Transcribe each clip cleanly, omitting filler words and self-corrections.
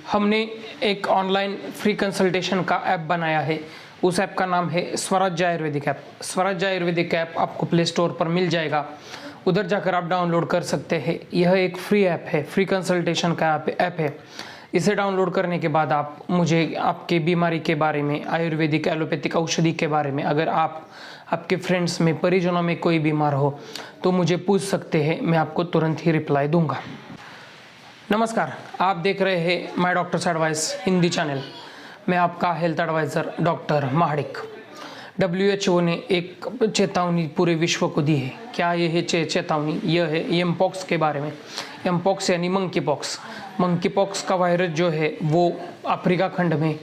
हमने एक online free consultation का ऐप बनाया है। उस ऐप का नाम है स्वराज्य आयुर्वेदिक ऐप। स्वराज्य आयुर्वेदिक ऐप आपको प्ले स्टोर पर मिल जाएगा, उधर जाकर आप डाउनलोड कर सकते हैं। यह एक फ्री ऐप है, फ्री कंसल्टेशन का ऐप है। इसे डाउनलोड करने के बाद आप मुझे आपके बीमारी के बारे में, आयुर्वेदिक एलोपैथिक औषधि के बारे में, अगर आपके फ्रेंड्स में, परिजनों में कोई बीमार हो तो मुझे पूछ सकते हैं, मैं आपको तुरंत ही रिप्लाई दूंगा। नमस्कार, आप देख रहे हैं my doctor's advice Hindi channel. मैं आपका health advisor doctor Mahadik. WHO ने एक चेतावनी पूरे विश्व को दी है। क्या ये है चेतावनी? यह है एमपॉक्स के बारे में। एमपॉक्स यानी मंकी पॉक्स। मंकी पॉक्स का वायरस जो है वो अफ्रीका खंड में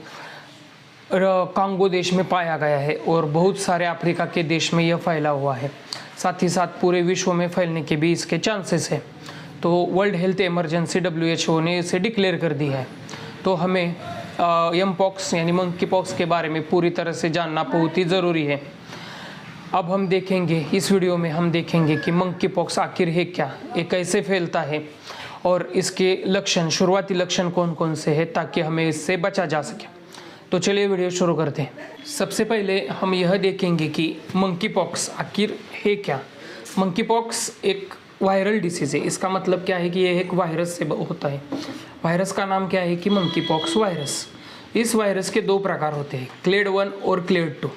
कांगो देश में पाया गया है और बहुत सारे अफ्रीका के देश में यह फैला हुआ है। साथ ही साथ पूरे विश्व में फैलने के भी इसके चांसेस है। तो वर्ल्ड हेल्थ इमरजेंसी WHO ने इसे डिक्लेयर कर दी है। तो हमें एमपॉक्स यानी मंकी पॉक्स के बारे में पूरी तरह से जानना बहुत ही ज़रूरी है। अब हम देखेंगे, इस वीडियो में हम देखेंगे कि मंकी पॉक्स आखिर है क्या, ये कैसे फैलता है और इसके लक्षण, शुरुआती लक्षण कौन कौन से हैं, ताकि हमें इससे बचा जा सके। तो चलिए वीडियो शुरू करते हैं। सबसे पहले हम यह देखेंगे कि मंकी पॉक्स आखिर है क्या। मंकी पॉक्स एक वायरल डिसीज़ है। इसका मतलब क्या है कि यह एक वायरस से होता है। वायरस का नाम क्या है कि मंकी पॉक्स वायरस। इस वायरस के दो प्रकार होते हैं, क्लेड 1 और क्लेड 2।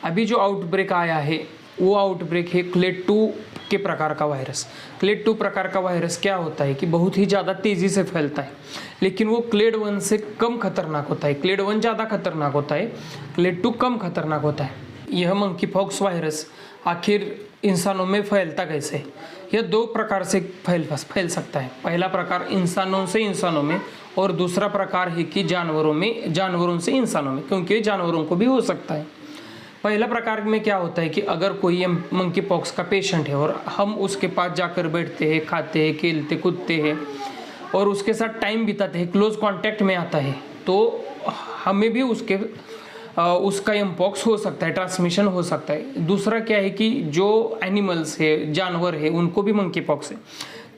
अभी जो आउटब्रेक आया है वो आउटब्रेक है क्लेड 2 के प्रकार का वायरस। क्लेड 2 प्रकार का वायरस क्या होता है कि बहुत ही ज़्यादा तेज़ी से फैलता है, लेकिन वो क्लेड 1 से कम खतरनाक होता है। क्लेड 1 ज़्यादा खतरनाक होता है, क्लेड 2 कम खतरनाक होता है। यह मंकी पॉक्स वायरस आखिर इंसानों में फैलता कैसे? यह दो प्रकार से फैल सकता है। पहला प्रकार इंसानों से इंसानों में और दूसरा प्रकार है कि जानवरों से इंसानों में, क्योंकि जानवरों को भी हो सकता है। पहला प्रकार में क्या होता है कि अगर कोई मंकी पॉक्स का पेशेंट है और हम उसके पास जाकर बैठते हैं, खाते हैं, खेलते कूदते हैं और उसके साथ टाइम बिताते हैं, क्लोज कांटेक्ट में आता है, तो हमें भी उसका एमपॉक्स हो सकता है, ट्रांसमिशन हो सकता है। दूसरा क्या है कि जो एनिमल्स है, जानवर है, उनको भी मंकी पॉक्स है,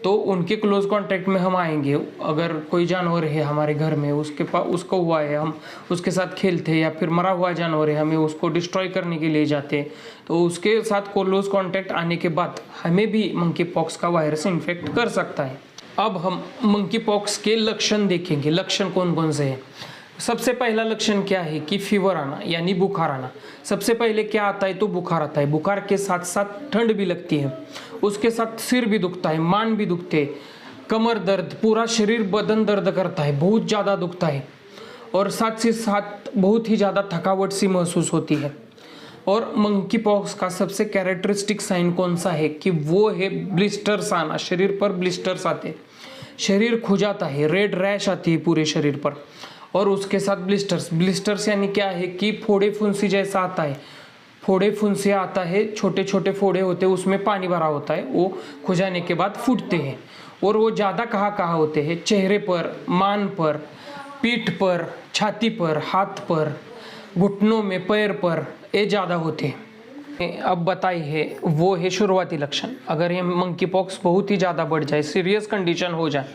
तो उनके क्लोज कांटेक्ट में हम आएंगे। अगर कोई जानवर है हमारे घर में, उसको हुआ है, हम उसके साथ खेलते हैं, या फिर मरा हुआ जानवर है, हमें उसको डिस्ट्रॉय करने के लिए जाते हैं, तो उसके साथ क्लोज कांटेक्ट आने के बाद हमें भी मंकी पॉक्स का वायरस इन्फेक्ट कर सकता है। अब हम मंकी पॉक्स के लक्षण देखेंगे। लक्षण कौन कौन से हैं? सबसे पहला लक्षण क्या है कि फीवर आना यानी बुखार आना। सबसे पहले क्या आता है तो बुखार आता है। बुखार के साथ साथ ठंड भी लगती है, उसके साथ सिर भी दुखता है, मान भी दुखते हैं, कमर दर्द, पूरा शरीर बदन दर्द करता है, बहुत ज़्यादा दुखता है, और साथ ही साथ बहुत ही ज़्यादा थकावट सी महसूस होती है। और मंकी पॉक्स का सबसे कैरेक्टरिस्टिक साइन कौन सा है कि वो है ब्लिस्टर्स आना। शरीर पर ब्लिस्टर्स आते, शरीर खुजाता है, रेड रैश आती है पूरे शरीर पर, और उसके साथ ब्लिस्टर्स यानी क्या है कि फोड़े फुंसी जैसा आता है। फोड़े फुंसी आता है, छोटे छोटे फोड़े होते हैं, उसमें पानी भरा होता है, वो खुजाने के बाद फूटते हैं। और वो ज़्यादा कहाँ होते हैं? चेहरे पर, मान पर, पीठ पर, छाती पर, हाथ पर, घुटनों में, पैर पर, ये ज़्यादा होते हैं। अब बताइए, वो है शुरुआती लक्षण। अगर ये मंकी पॉक्स बहुत ही ज़्यादा बढ़ जाए, सीरियस कंडीशन हो जाए,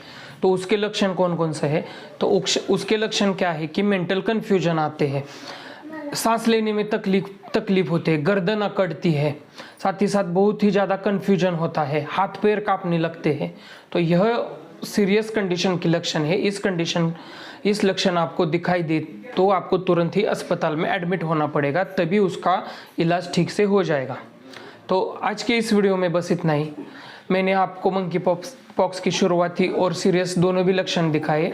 तो उसके लक्षण कौन कौन से हैं? तो उसके लक्षण क्या है कि मेंटल कन्फ्यूजन आते हैं, सांस लेने में तकलीफ होती है, गर्दन अकड़ती है, साथ ही साथ बहुत ही ज़्यादा कन्फ्यूजन होता है, हाथ पैर कांपने लगते हैं। तो यह सीरियस कंडीशन की लक्षण है। इस लक्षण आपको दिखाई दे तो आपको तुरंत ही अस्पताल में एडमिट होना पड़ेगा, तभी उसका इलाज ठीक से हो जाएगा। तो आज के इस वीडियो में बस इतना ही। मैंने आपको मंकी पॉक्स की शुरुआती और सीरियस दोनों भी लक्षण दिखाए।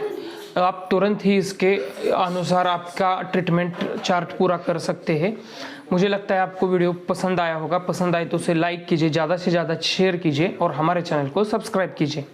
आप तुरंत ही इसके अनुसार आपका ट्रीटमेंट चार्ट पूरा कर सकते हैं। मुझे लगता है आपको वीडियो पसंद आया होगा। पसंद आए तो उसे लाइक कीजिए, ज़्यादा से ज़्यादा शेयर कीजिए और हमारे चैनल को सब्सक्राइब कीजिए।